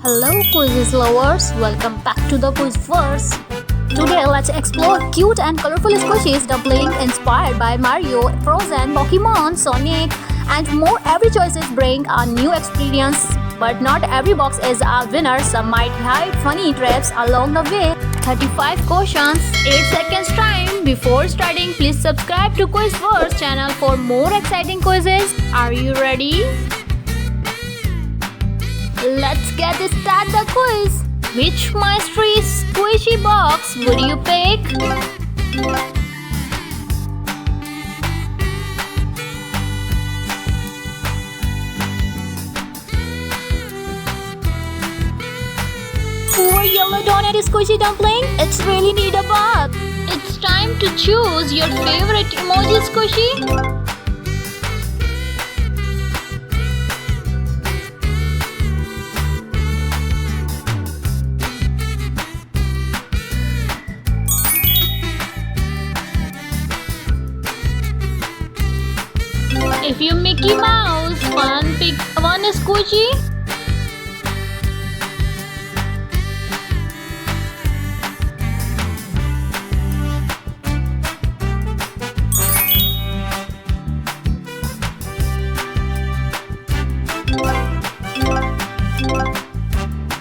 Hello quizzes lovers, welcome back to the Quizverse. Today let's explore cute and colorful squishies dumpling inspired by Mario, Frozen, Pokemon, Sonic and more. Every choices bring a new experience, but not every box is a winner. Some might hide funny traps along the way. 35 questions, 8 seconds time. Before starting, please subscribe to Quizverse channel for more exciting quizzes. Are you ready? Let's get started the quiz. Which mystery squishy box would you pick? Poor yellow donut squishy dumpling, it's really need a bath. It's time to choose your favorite emoji squishy. If you Mickey Mouse fan, pick one squishy.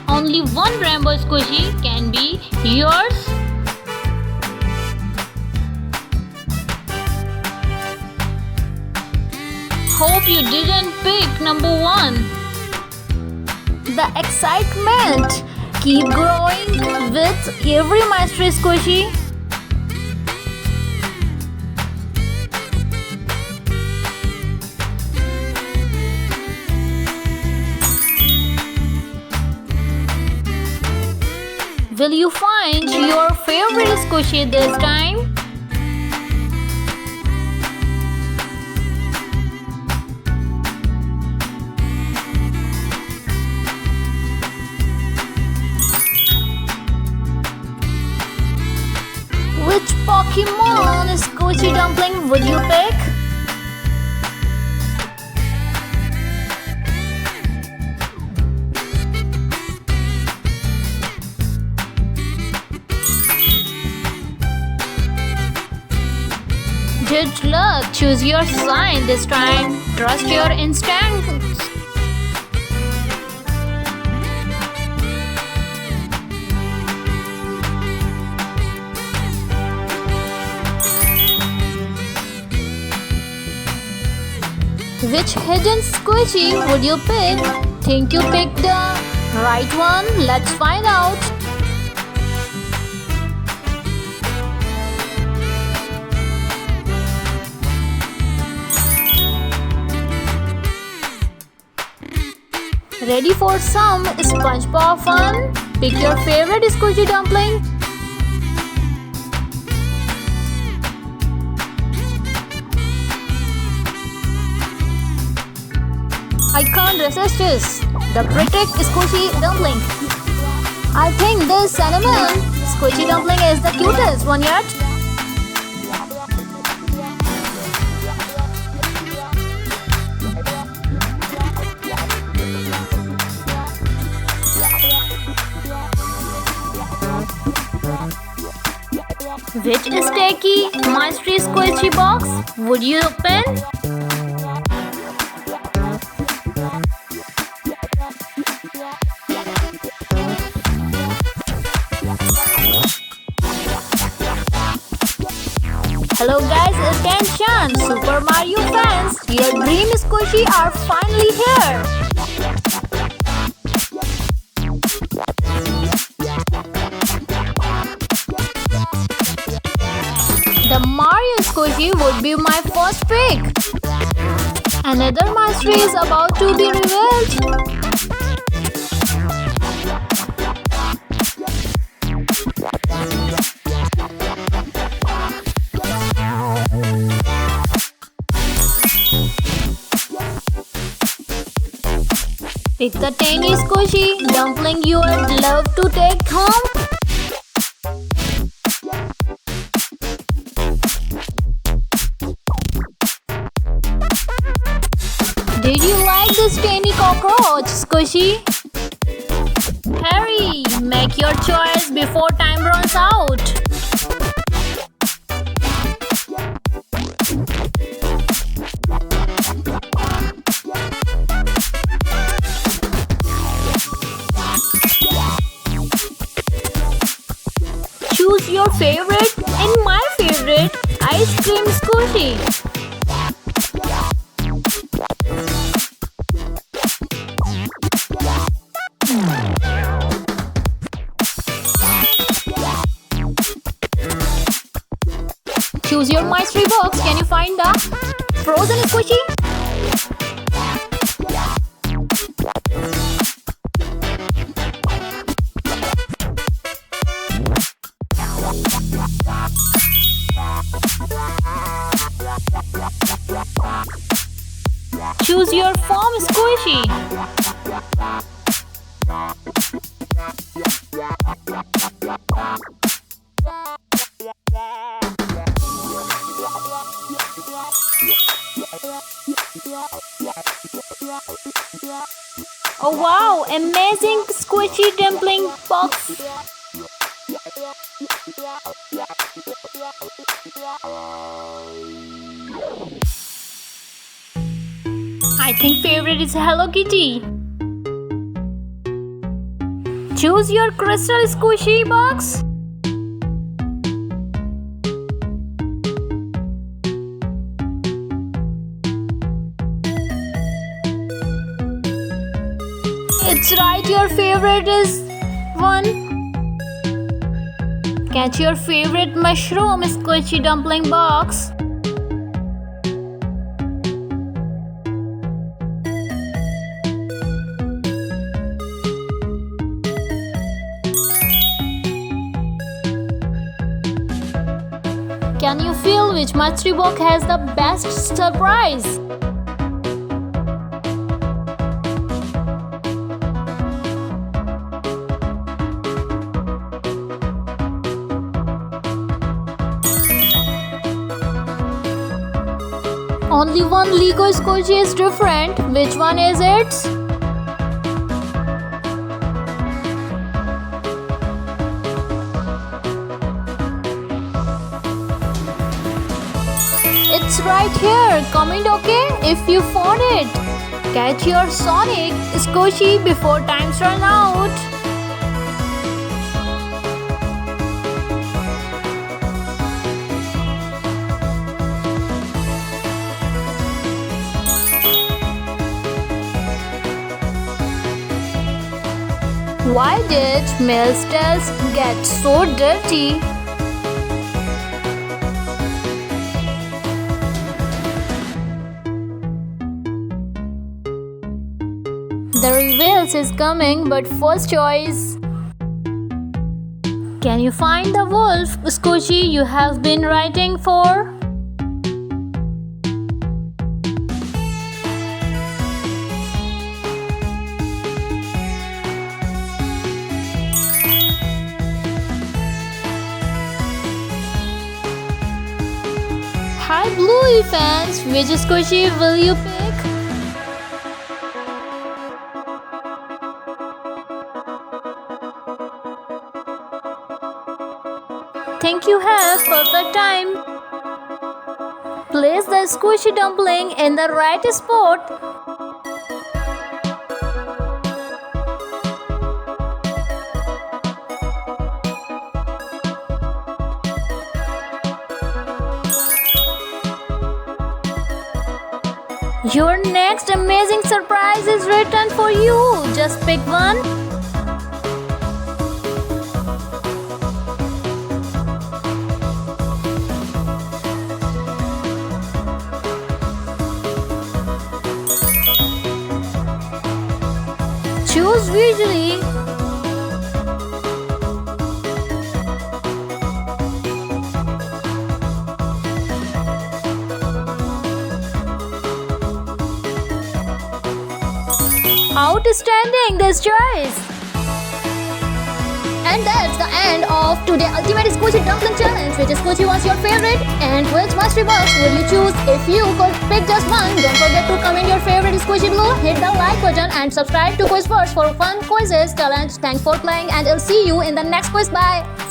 Only one rainbow squishy can be yours. Hope you didn't pick number 1. The excitement keep growing with every mystery squishy. Will you find your favorite squishy this time? Which Pokemon Squishy Dumpling would you pick? Good luck, choose your sign this time. Trust your instincts. Which hidden squishy would you pick? Think you picked the right one? Let's find out. Ready for some SpongeBob fun? Pick your favorite squishy dumpling. I can't resist this. The pretty squishy dumpling. I think this cinnamon squishy dumpling is the cutest one yet. Which sticky mystery squishy box would you open? Hello guys, attention! Super Mario fans, your dream squishy are finally here! The Mario squishy would be my first pick. Another mystery is about to be revealed. Pick the tiny squishy dumpling you would love to take home. Did you like this tiny cockroach squishy? Make your choice before time runs out. Choose your favorite and my favorite ice cream squishy. Choose your mystery box. Can you find the frozen squishy? Choose your foam squishy. Oh wow, amazing squishy dumpling box. I think favorite is Hello Kitty. Choose your crystal squishy box. It's right, your favorite is one. Catch your favorite mushroom squishy dumpling box. Can you feel which mystery box has the best surprise? Only one Lego squishy is different. Which one is it? It's right here. Comment okay if you found it. Catch your Sonic squishy before times run out. Why did Mel's desk get so dirty? The reveals is coming, but first choice. Can you find the wolf squishy you have been writing for? Hi Bluey fans, which squishy will you pick? Think you have perfect time. Place the squishy dumpling in the right spot. Your next amazing surprise is written for you. Just pick one. Choose visually. Outstanding this choice. And that's the end of today's Ultimate Squishy Dumpling Challenge. Which Squishy was your favorite? And which mystery box would you choose? If you could pick just one, don't forget to comment your favorite Squishy below, hit the like button and subscribe to Quiz First for fun quizzes challenge. Thanks for playing and I'll see you in the next quiz. Bye!